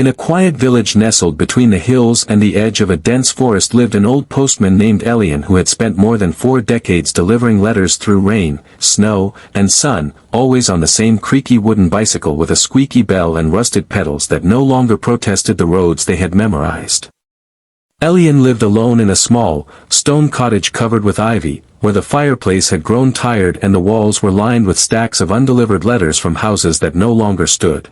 In a quiet village nestled between the hills and the edge of a dense forest lived an old postman named Elian who had spent more than 4 decades delivering letters through rain, snow, and sun, always on the same creaky wooden bicycle with a squeaky bell and rusted pedals that no longer protested the roads they had memorized. Elian lived alone in a small, stone cottage covered with ivy, where the fireplace had grown tired and the walls were lined with stacks of undelivered letters from houses that no longer stood.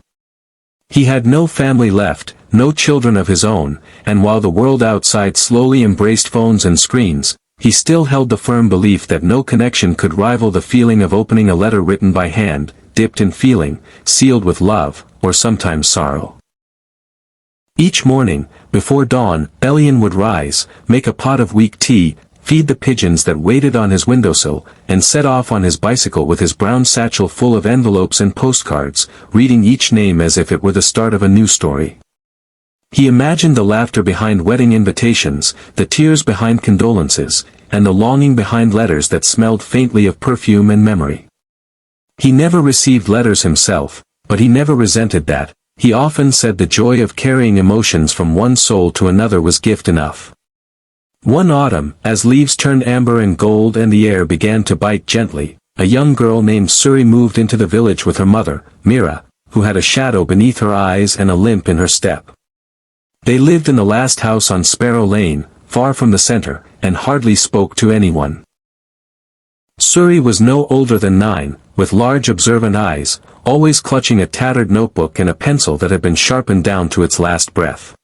He had no family left, no children of his own, and while the world outside slowly embraced phones and screens, he still held the firm belief that no connection could rival the feeling of opening a letter written by hand, dipped in feeling, sealed with love, or sometimes sorrow. Each morning, before dawn, Elian would rise, make a pot of weak tea, feed the pigeons that waited on his windowsill, and set off on his bicycle with his brown satchel full of envelopes and postcards, reading each name as if it were the start of a new story. He imagined the laughter behind wedding invitations, the tears behind condolences, and the longing behind letters that smelled faintly of perfume and memory. He never received letters himself, but he never resented that. He often said the joy of carrying emotions from one soul to another was gift enough. One autumn, as leaves turned amber and gold and the air began to bite gently, a young girl named Suri moved into the village with her mother, Mira, who had a shadow beneath her eyes and a limp in her step. They lived in the last house on Sparrow Lane, far from the center, and hardly spoke to anyone. Suri was no older than 9, with large observant eyes, always clutching a tattered notebook and a pencil that had been sharpened down to its last breath.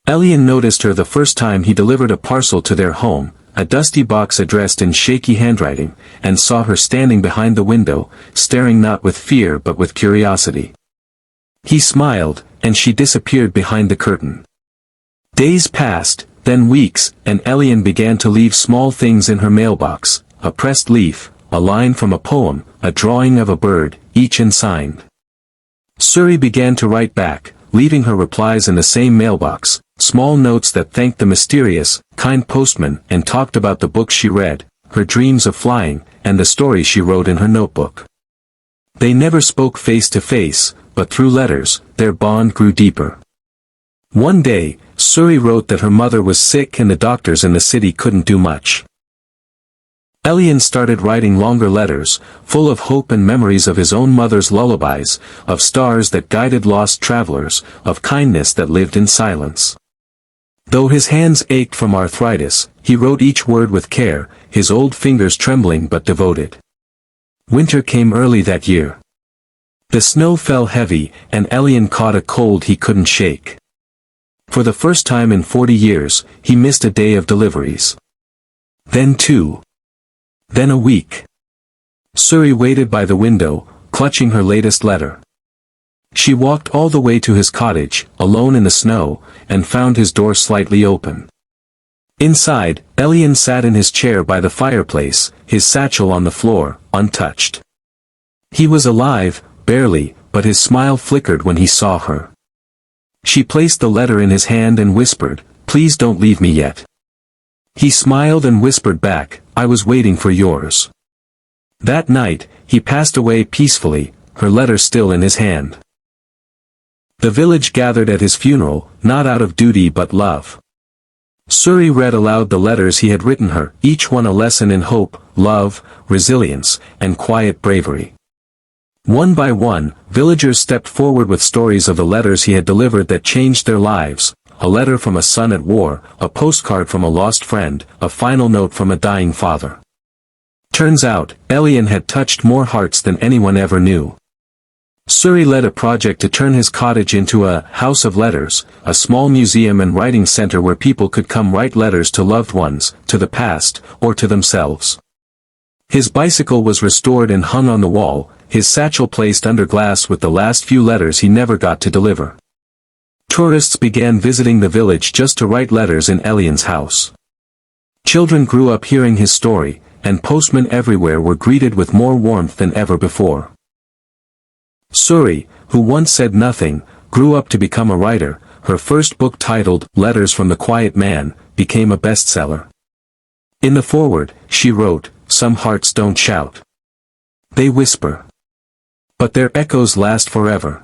Elian noticed her the first time he delivered a parcel to their home, a dusty box addressed in shaky handwriting, and saw her standing behind the window, staring not with fear but with curiosity. He smiled, and she disappeared behind the curtain. Days passed, then weeks, and Elian began to leave small things in her mailbox, a pressed leaf, a line from a poem, a drawing of a bird, each unsigned. Suri began to write back, leaving her replies in the same mailbox, small notes that thanked the mysterious, kind postman and talked about the books she read, her dreams of flying, and the stories she wrote in her notebook. They never spoke face to face, but through letters, their bond grew deeper. One day, Suri wrote that her mother was sick and the doctors in the city couldn't do much. Elian started writing longer letters, full of hope and memories of his own mother's lullabies, of stars that guided lost travelers, of kindness that lived in silence. Though his hands ached from arthritis, he wrote each word with care, his old fingers trembling but devoted. Winter came early that year. The snow fell heavy, and Elian caught a cold he couldn't shake. For the first time in 40 years, he missed a day of deliveries. Then 2. Then a week. Suri waited by the window, clutching her latest letter. She walked all the way to his cottage, alone in the snow, and found his door slightly open. Inside, Elian sat in his chair by the fireplace, his satchel on the floor, untouched. He was alive, barely, but his smile flickered when he saw her. She placed the letter in his hand and whispered, "Please don't leave me yet." He smiled and whispered back, "I was waiting for yours." That night, he passed away peacefully, her letter still in his hand. The village gathered at his funeral, not out of duty but love. Suri read aloud the letters he had written her, each one a lesson in hope, love, resilience, and quiet bravery. One by one, villagers stepped forward with stories of the letters he had delivered that changed their lives, a letter from a son at war, a postcard from a lost friend, a final note from a dying father. Turns out, Elian had touched more hearts than anyone ever knew. Suri led a project to turn his cottage into a house of letters, a small museum and writing center where people could come write letters to loved ones, to the past, or to themselves. His bicycle was restored and hung on the wall, his satchel placed under glass with the last few letters he never got to deliver. Tourists began visiting the village just to write letters in Elian's house. Children grew up hearing his story, and postmen everywhere were greeted with more warmth than ever before. Suri, who once said nothing, grew up to become a writer. Her first book titled Letters from the Quiet Man became a bestseller. In the foreword, she wrote, "Some hearts don't shout. They whisper. But their echoes last forever."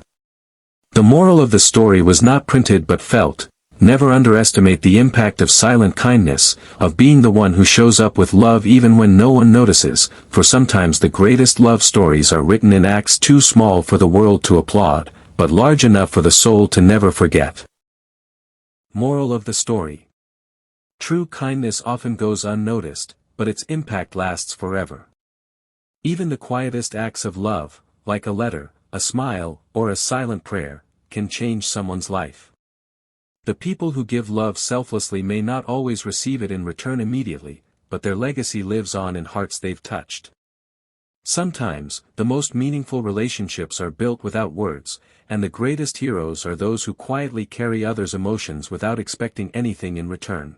The moral of the story was not printed but felt. Never underestimate the impact of silent kindness, of being the one who shows up with love even when no one notices, for sometimes the greatest love stories are written in acts too small for the world to applaud, but large enough for the soul to never forget. Moral of the story. True kindness often goes unnoticed, but its impact lasts forever. Even the quietest acts of love, like a letter, a smile, or a silent prayer, can change someone's life. The people who give love selflessly may not always receive it in return immediately, but their legacy lives on in hearts they've touched. Sometimes, the most meaningful relationships are built without words, and the greatest heroes are those who quietly carry others' emotions without expecting anything in return.